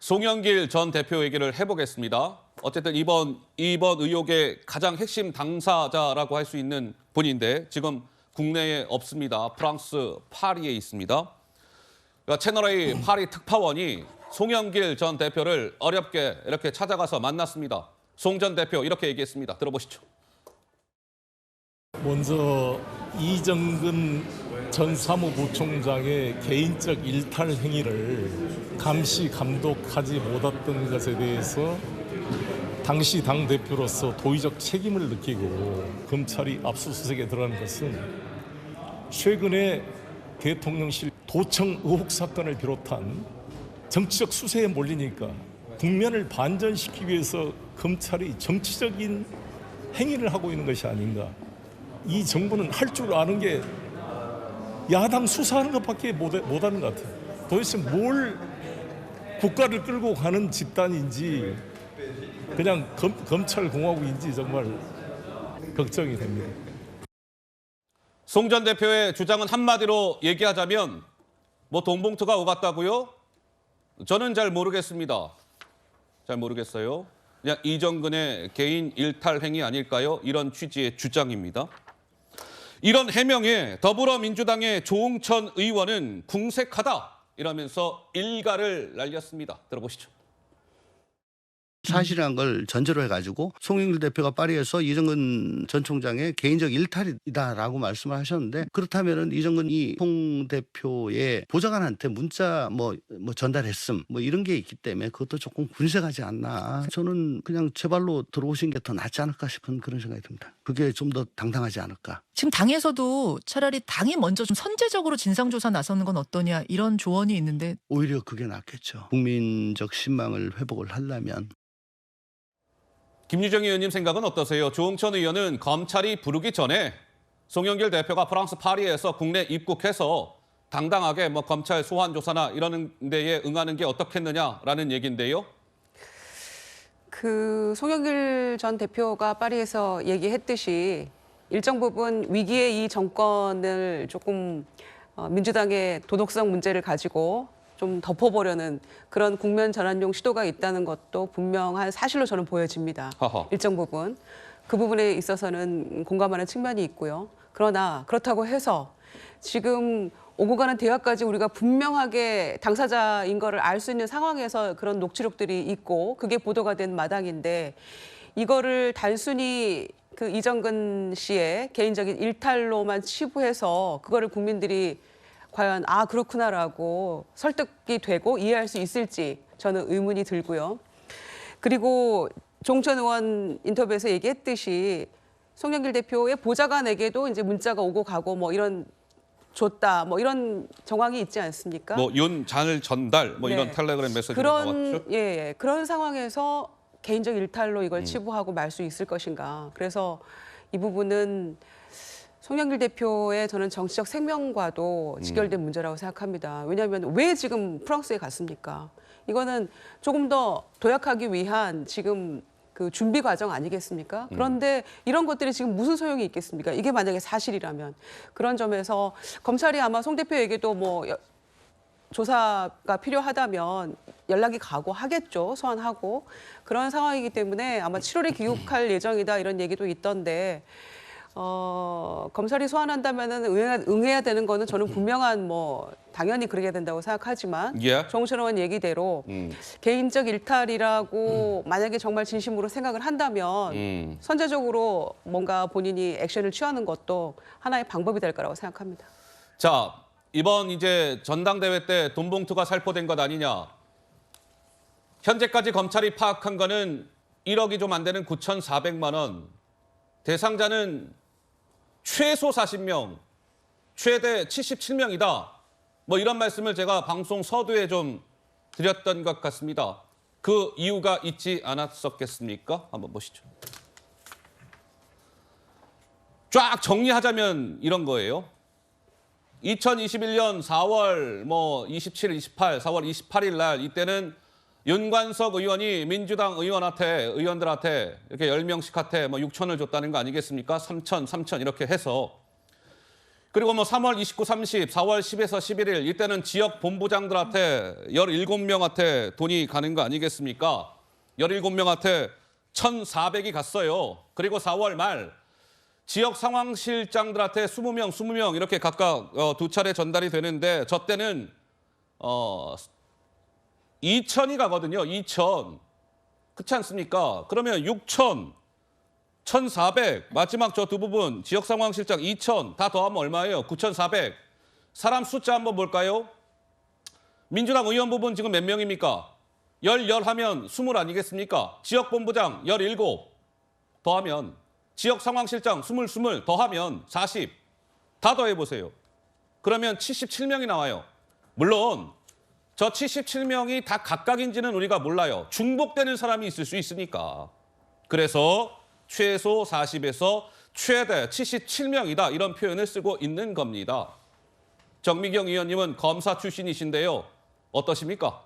송영길 전 대표 얘기를 해보겠습니다. 어쨌든 이번 의혹의 가장 핵심 당사자라고 할 수 있는 분인데 지금 국내에 없습니다. 프랑스 파리에 있습니다. 그러니까 채널A 파리 특파원이 송영길 전 대표를 어렵게 이렇게 찾아가서 만났습니다. 송 전 대표 이렇게 얘기했습니다. 들어보시죠. 먼저 이정근 전 사무부총장의 개인적 일탈 행위를 감시 감독하지 못했던 것에 대해서 당시 당대표로서 도의적 책임을 느끼고 검찰이 압수수색에 들어간 것은 최근에 대통령실 도청 의혹 사건을 비롯한 정치적 수세에 몰리니까 국면을 반전시키기 위해서 검찰이 정치적인 행위를 하고 있는 것이 아닌가. 이 정부는 할 줄 아는 게 야당 수사하는 것밖에 못하는 것 같아요. 도대체 뭘 국가를 끌고 가는 집단인지 그냥 검찰공화국인지 정말 걱정이 됩니다. 송 전 대표의 주장은 한마디로 얘기하자면 뭐 돈봉투가 오갔다고요? 저는 잘 모르겠습니다. 잘 모르겠어요. 그냥 이정근의 개인 일탈 행위 아닐까요? 이런 취지의 주장입니다. 이런 해명에 더불어민주당의 조응천 의원은 궁색하다 이러면서 일가를 날렸습니다. 들어보시죠. 사실이란 걸 전제로 해가지고 송영길 대표가 파리에서 이정근 전 총장의 개인적 일탈이다라고 말씀을 하셨는데, 그렇다면은 이정근이 송 대표의 보좌관한테 문자 뭐 전달했음 뭐 이런 게 있기 때문에 그것도 조금 군색하지 않나. 저는 그냥 제 발로 들어오신 게 더 낫지 않을까 싶은 그런 생각이 듭니다. 그게 좀 더 당당하지 않을까. 지금 당에서도 차라리 당이 먼저 좀 선제적으로 진상조사 나서는 건 어떠냐 이런 조언이 있는데, 오히려 그게 낫겠죠. 국민적 신망을 회복을 하려면. 김유정 의원님 생각은 어떠세요? 조응천 의원은 검찰이 부르기 전에 송영길 대표가 프랑스 파리에서 국내 입국해서 당당하게 뭐 검찰 소환 조사나 이러는 데에 응하는 게 어떻겠느냐라는 얘기인데요. 그 송영길 전 대표가 파리에서 얘기했듯이 일정 부분 위기의 이 정권을 조금 민주당의 도덕성 문제를 가지고 좀 덮어보려는 그런 국면 전환용 시도가 있다는 것도 분명한 사실로 저는 보여집니다. 허허. 일정 부분. 그 부분에 있어서는 공감하는 측면이 있고요. 그러나 그렇다고 해서 지금 오고 가는 대화까지 우리가 분명하게 당사자인 거를 알 수 있는 상황에서 그런 녹취록들이 있고 그게 보도가 된 마당인데, 이거를 단순히 그 이정근 씨의 개인적인 일탈로만 치부해서 그거를 국민들이 과연 그렇구나라고 설득이 되고 이해할 수 있을지 저는 의문이 들고요. 그리고 조응천 의원 인터뷰에서 얘기했듯이 송영길 대표의 보좌관에게도 이제 문자가 오고 가고 뭐 이런 줬다 뭐 이런 정황이 있지 않습니까? 뭐 윤 잔을 전달 뭐 이런 네. 텔레그램 메시지가 나왔죠. 그런 상황에서 개인적 일탈로 이걸 치부하고 말 수 있을 것인가. 그래서 이 부분은 송영길 대표의 저는 정치적 생명과도 직결된 문제라고 생각합니다. 왜냐하면 왜 지금 프랑스에 갔습니까? 이거는 조금 더 도약하기 위한 지금 그 준비 과정 아니겠습니까? 그런데 이런 것들이 지금 무슨 소용이 있겠습니까? 이게 만약에 사실이라면. 그런 점에서 검찰이 아마 송 대표에게도 뭐 조사가 필요하다면 연락이 가고 하겠죠. 소환하고. 그런 상황이기 때문에 아마 7월에 귀국할 예정이다 이런 얘기도 있던데, 검찰이 소환한다면은 응해야 되는 거는 저는 분명한 당연히 그래야 된다고 생각하지만 조응천 의원 얘기대로 개인적 일탈이라고 만약에 정말 진심으로 생각을 한다면 선제적으로 뭔가 본인이 액션을 취하는 것도 하나의 방법이 될 거라고 생각합니다. 자, 이번 이제 전당대회 때 돈봉투가 살포된 것 아니냐. 현재까지 검찰이 파악한 거는 1억이 좀 안 되는 9,400만 원. 대상자는 최소 40명, 최대 77명이다. 뭐 이런 말씀을 제가 방송 서두에 좀 드렸던 것 같습니다. 그 이유가 있지 않았었겠습니까? 한번 보시죠. 쫙 정리하자면 이런 거예요. 2021년 4월 27, 28, 4월 28일 날 이때는 윤관석 의원이 민주당 의원들한테 이렇게 10명씩한테 6천을 줬다는 거 아니겠습니까? 3천 이렇게 해서 그리고 뭐 3월 29, 30, 4월 10에서 11일 이때는 지역 본부장들한테 17명한테 돈이 가는 거 아니겠습니까? 17명한테 1,400이 갔어요. 그리고 4월 말 지역 상황실장들한테 20명 이렇게 각각 두 차례 전달이 되는데 저 때는 2,000이 가거든요. 2,000. 그렇지 않습니까? 그러면 6,000, 1,400, 마지막 저 두 부분 지역 상황실장 2,000 다 더하면 얼마예요? 9,400. 사람 숫자 한번 볼까요? 민주당 의원 부분 지금 몇 명입니까? 10 하면 20 아니겠습니까? 지역본부장 17 더하면 지역 상황실장 20 더하면 40. 다 더해보세요. 그러면 77명이 나와요. 물론 저 77명이 다 각각인지는 우리가 몰라요. 중복되는 사람이 있을 수 있으니까. 그래서 최소 40에서 최대 77명이다 이런 표현을 쓰고 있는 겁니다. 정미경 의원님은 검사 출신이신데요. 어떠십니까?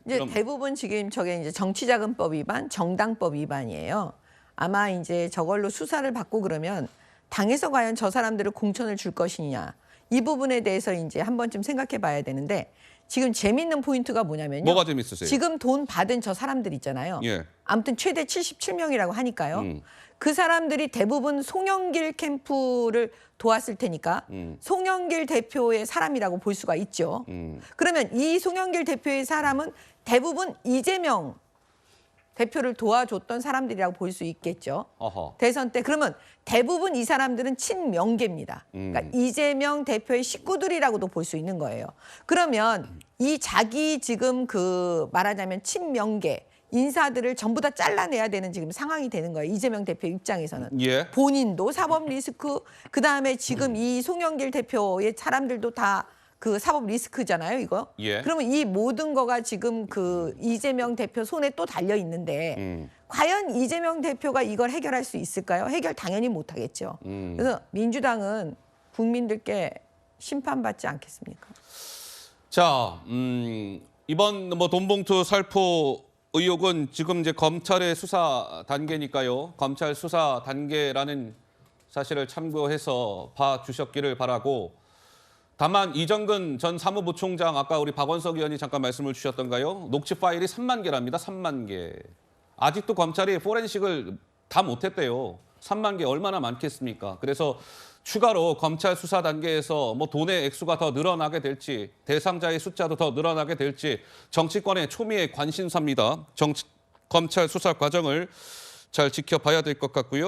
이제 그럼- 대부분 지금 저게 이제 정치자금법 위반, 정당법 위반이에요. 아마 이제 저걸로 수사를 받고 그러면 당에서 과연 저 사람들을 공천을 줄 것이냐 이 부분에 대해서 이제 한 번쯤 생각해 봐야 되는데 지금 재밌는 포인트가 뭐냐면요. 뭐가 재밌으세요? 지금 돈 받은 저 사람들 있잖아요. 예. 아무튼 최대 77명이라고 하니까요. 그 사람들이 대부분 송영길 캠프를 도왔을 테니까 송영길 대표의 사람이라고 볼 수가 있죠. 그러면 이 송영길 대표의 사람은 대부분 이재명 대표를 도와줬던 사람들이라고 볼 수 있겠죠. 어허. 대선 때 그러면 대부분 이 사람들은 친명계입니다. 그러니까 이재명 대표의 식구들이라고도 볼 수 있는 거예요. 그러면 이 자기 지금 그 말하자면 친명계 인사들을 전부 다 잘라내야 되는 지금 상황이 되는 거예요. 이재명 대표 입장에서는. 예. 본인도 사법 리스크, 그다음에 지금 이 송영길 대표의 사람들도 다 그 사법 리스크잖아요, 이거. 예. 그러면 이 모든 거가 지금 그 이재명 대표 손에 또 달려 있는데 과연 이재명 대표가 이걸 해결할 수 있을까요? 해결 당연히 못 하겠죠. 그래서 민주당은 국민들께 심판받지 않겠습니까? 자, 이번 뭐 돈봉투 살포 의혹은 지금 이제 검찰의 수사 단계니까요. 검찰 수사 단계라는 사실을 참고해서 봐주셨기를 바라고. 다만 이정근 전 사무부총장 아까 우리 박원석 의원이 잠깐 말씀을 주셨던가요? 녹취 파일이 3만 개랍니다. 3만 개. 아직도 검찰이 포렌식을 다 못했대요. 3만 개 얼마나 많겠습니까? 그래서 추가로 검찰 수사 단계에서 뭐 돈의 액수가 더 늘어나게 될지 대상자의 숫자도 더 늘어나게 될지 정치권의 초미의 관심사입니다. 검찰 수사 과정을 잘 지켜봐야 될 것 같고요.